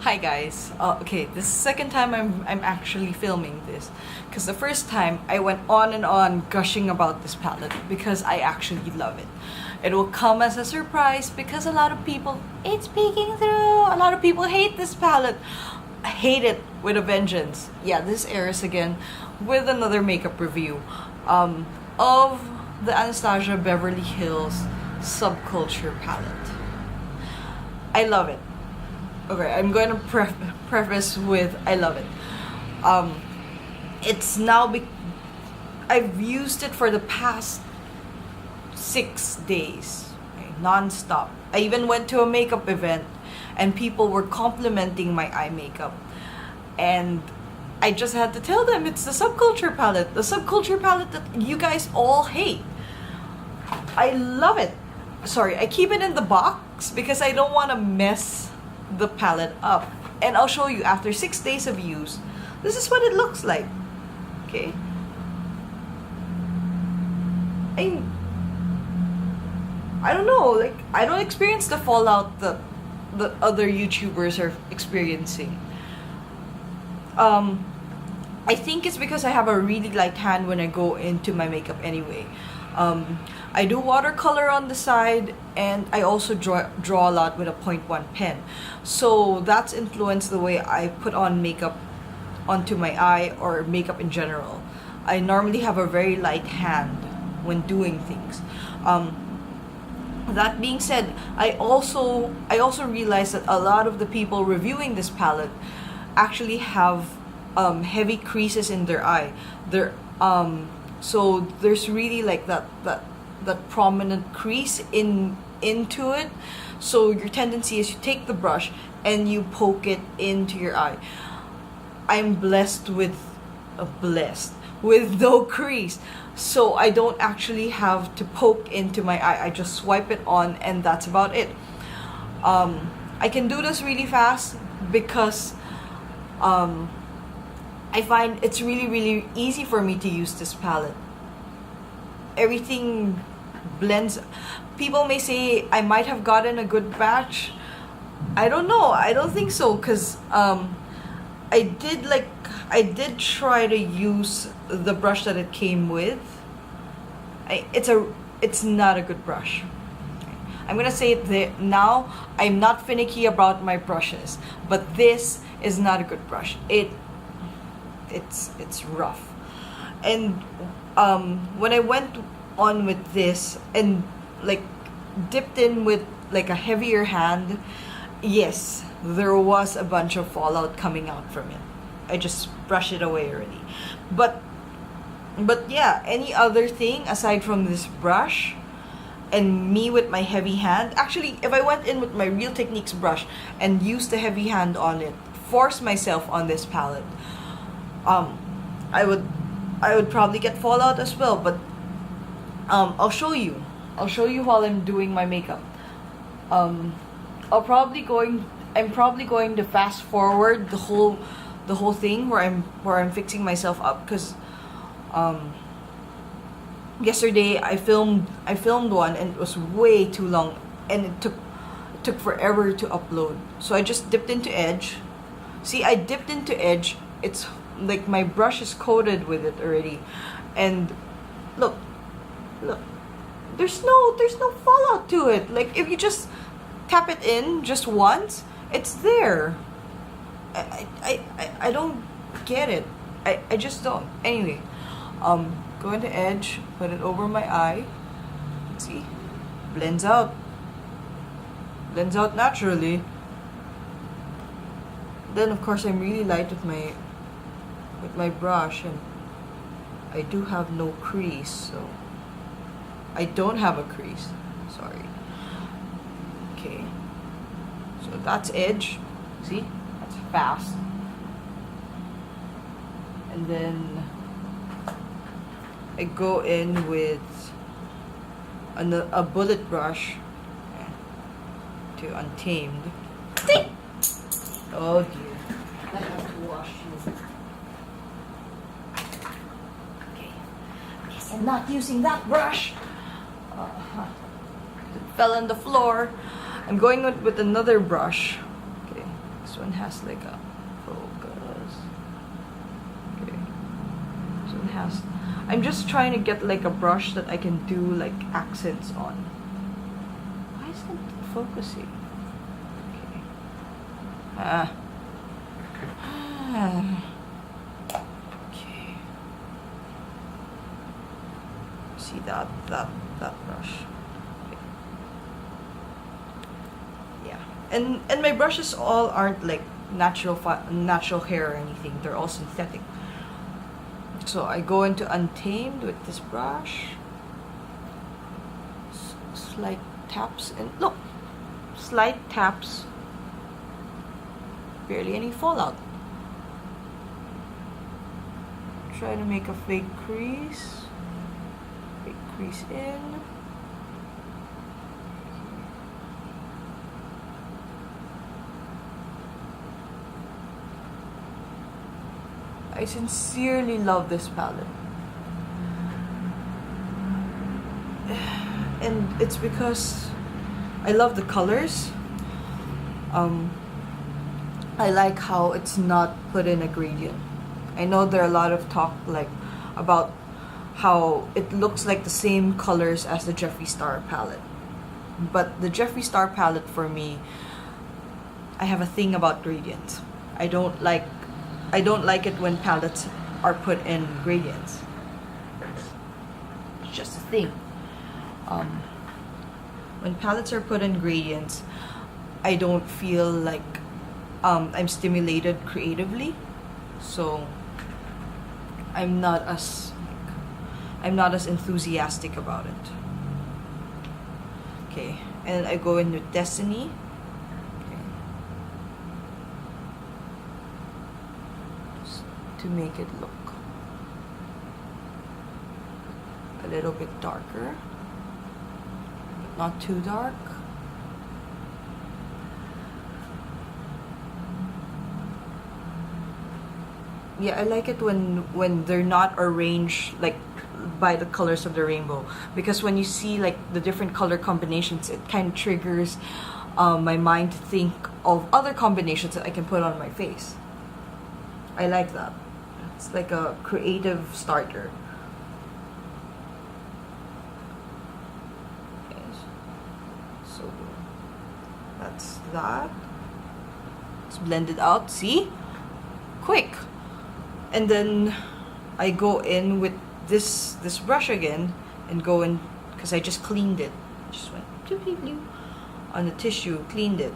Hi guys. Okay, this is the second time I'm actually filming this, because the first time I went on and on gushing about this palette because I actually love it. It will come as a surprise because a lot of people, it's peeking through. A lot of people hate this palette. I hate it with a vengeance. Yeah, this is Eris again with another makeup review of the Anastasia Beverly Hills Subculture palette. I love it. Okay, I'm going to preface with I love it. It's now I've used it for the past 6 days, okay, non-stop. I even went to a makeup event and people were complimenting my eye makeup, and I just had to tell them it's the Subculture palette, the Subculture palette that you guys all hate. I love it. Sorry, I keep it in the box because I don't want to mess the palette up, and I'll show you after 6 days of use. This is what it looks like. Okay, I don't know, like I don't experience the fallout that the other YouTubers are experiencing. I think it's because I have a really light hand when I go into my makeup anyway. I do watercolor on the side, and I also draw a lot with a 0.1 pen. So that's influenced the way I put on makeup onto my eye, or makeup in general. I normally have a very light hand when doing things. That being said, I also realized that a lot of the people reviewing this palette actually have heavy creases in their eye. So there's really like that prominent crease into it. So your tendency is you take the brush and you poke it into your eye. I'm blessed with no crease, so I don't actually have to poke into my eye. I just swipe it on and that's about it. I can do this really fast because I find it's really easy for me to use this palette. Everything blends. People may say I might have gotten a good batch. I don't know. I don't think so, because I did try to use the brush that it came with. It's not a good brush. I'm gonna say it there now. I'm not finicky about my brushes, but this is not a good brush. It's rough. And when I went on with this and like dipped in with like a heavier hand, yes, there was a bunch of fallout coming out from it. I just brushed it away already. But yeah, any other thing aside from this brush and me with my heavy hand, actually if I went in with my Real Techniques brush and used the heavy hand on it, force myself on this palette, I would probably get fallout as well. But I'll show you while I'm doing my makeup. I'm probably going to fast forward the whole thing where I'm fixing myself up, because yesterday I filmed one and it was way too long and it took forever to upload. So I just dipped into Edge. See, I dipped into Edge. It's like my brush is coated with it already, and look, there's no fallout to it. Like if you just tap it in just once, it's there. I don't get it. I just don't. Anyway, go into Edge, put it over my eye. See, blends out naturally. Then of course I'm really light with my brush, and I do have no crease, so I don't have a crease, sorry. Okay, so that's Edge. See, that's fast. And then I go in with a bullet brush to Untamed. Oh dear, I have to wash you. Okay, yes, I'm not using that brush. It fell on the floor. I'm going with another brush. Okay, this This one has like a focus. Okay. This one has... I'm just trying to get like a brush that I can do like accents on. Why isn't it focusing? Okay. Okay. See that brush. Okay. Yeah. And my brushes all aren't like natural hair or anything. They're all synthetic. So I go into Untamed with this brush. Slight taps and look, slight taps. Barely any fallout. Try to make a fake crease. Fake crease in. I sincerely love this palette. And it's because I love the colors. I like how it's not put in a gradient. I know there are a lot of talk like about how it looks like the same colors as the Jeffree Star palette. But the Jeffree Star palette for me, I have a thing about gradients. I don't like it when palettes are put in gradients. It's just a thing. When palettes are put in gradients, I don't feel like I'm stimulated creatively. So I'm not as enthusiastic about it. Okay, and I go in with Destiny. To make it look a little bit darker, but not too dark. Yeah, I like it when they're not arranged like by the colors of the rainbow, because when you see like the different color combinations, it kind of triggers my mind to think of other combinations that I can put on my face. I like that. It's like a creative starter. Yes. So that's that. It's blended out. See? Quick. And then I go in with this brush again and go in, because I just cleaned it. Just went on the tissue, cleaned it.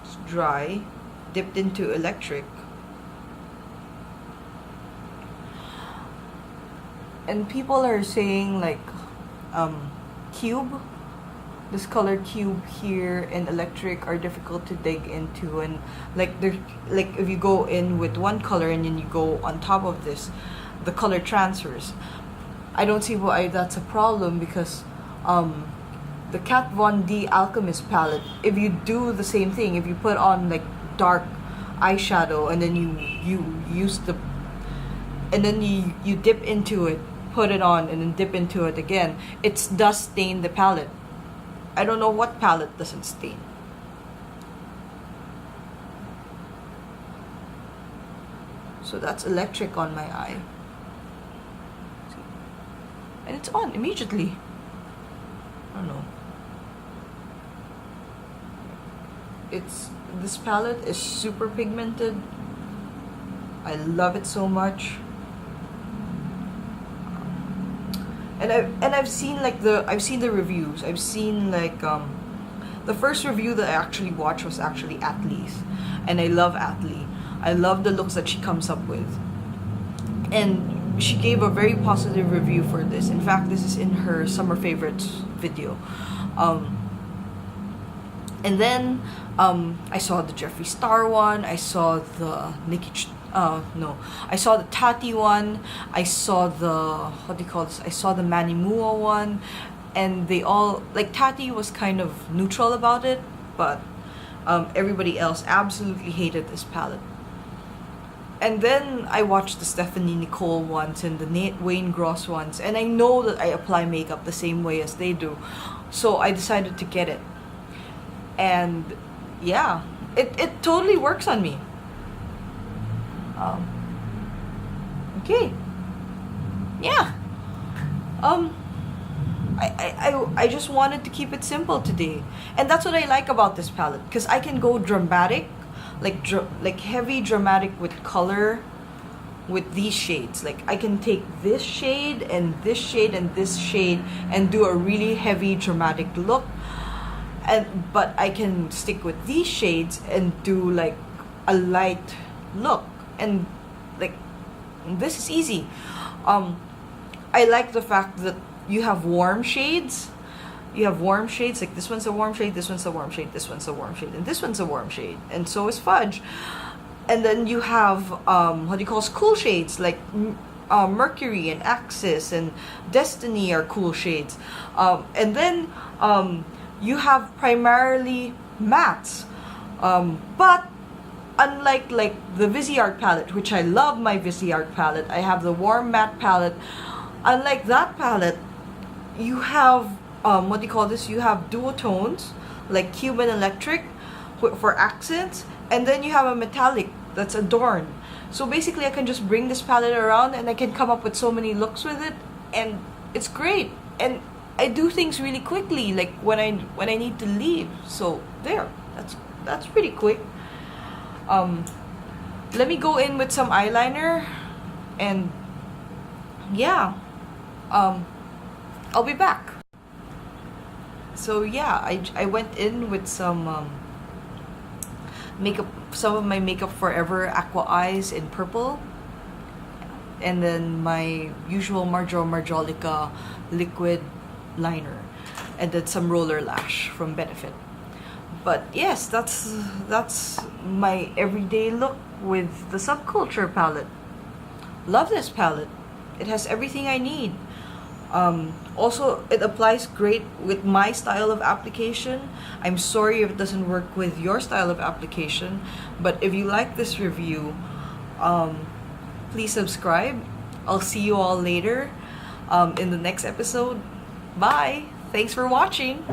It's dry. Dipped into electric. And people are saying like cube, this color cube here and electric are difficult to dig into, and like if you go in with one color and then you go on top of this, the color transfers. I don't see why that's a problem, because the Kat Von D Alchemist palette, if you do the same thing, if you put on like dark eyeshadow and then you use the, and then you dip into it, put it on and then dip into it again, it does stain the palette. I don't know what palette doesn't stain. So that's electric on my eye. See? And it's on immediately. I don't know. This palette is super pigmented. I love it so much. And I've seen like the reviews. I've seen like the first review that I actually watched was actually Atlee's, and I love Atlee. I love the looks that she comes up with, and she gave a very positive review for this. In fact, this is in her summer favorites video. And then I saw the Jeffree Star one. I saw the I saw the Tati one. I saw the, what do you call this? I saw the Manimua one, and they all, like, Tati was kind of neutral about it, but everybody else absolutely hated this palette. And then I watched the Stephanie Nicole ones and the Wayne Gross ones, and I know that I apply makeup the same way as they do, so I decided to get it. And yeah, it totally works on me. Um, okay. Yeah. I just wanted to keep it simple today, and that's what I like about this palette, because I can go dramatic, like heavy dramatic with color, with these shades. Like I can take this shade and this shade and this shade and do a really heavy dramatic look, but I can stick with these shades and do like a light look, and like this is easy. I like the fact that you have warm shades. You have warm shades, like this one's a warm shade, this one's a warm shade, this one's a warm shade, and this one's a warm shade, and so is Fudge. And then you have what do you call cool shades, like Mercury and Axis and Destiny are cool shades. And then you have primarily mattes, but unlike like the Viseart palette, which I love my Viseart palette, I have the warm matte palette. Unlike that palette, you have what do you call this? You have duotones like Cuban Electric for accents, and then you have a metallic that's adorned. So basically, I can just bring this palette around and I can come up with so many looks with it, and it's great. And I do things really quickly, like when I need to leave. So there, that's pretty quick. Let me go in with some eyeliner, and yeah, I'll be back. So yeah, I went in with some makeup, some of my Makeup Forever Aqua Eyes in purple, and then my usual Marjolica liquid liner, and then some roller lash from Benefit. But yes, that's my everyday look with the Subculture palette. Love this palette. It has everything I need. Also, it applies great with my style of application. I'm sorry if it doesn't work with your style of application, but if you like this review, please subscribe. I'll see you all later in the next episode. Bye. Thanks for watching.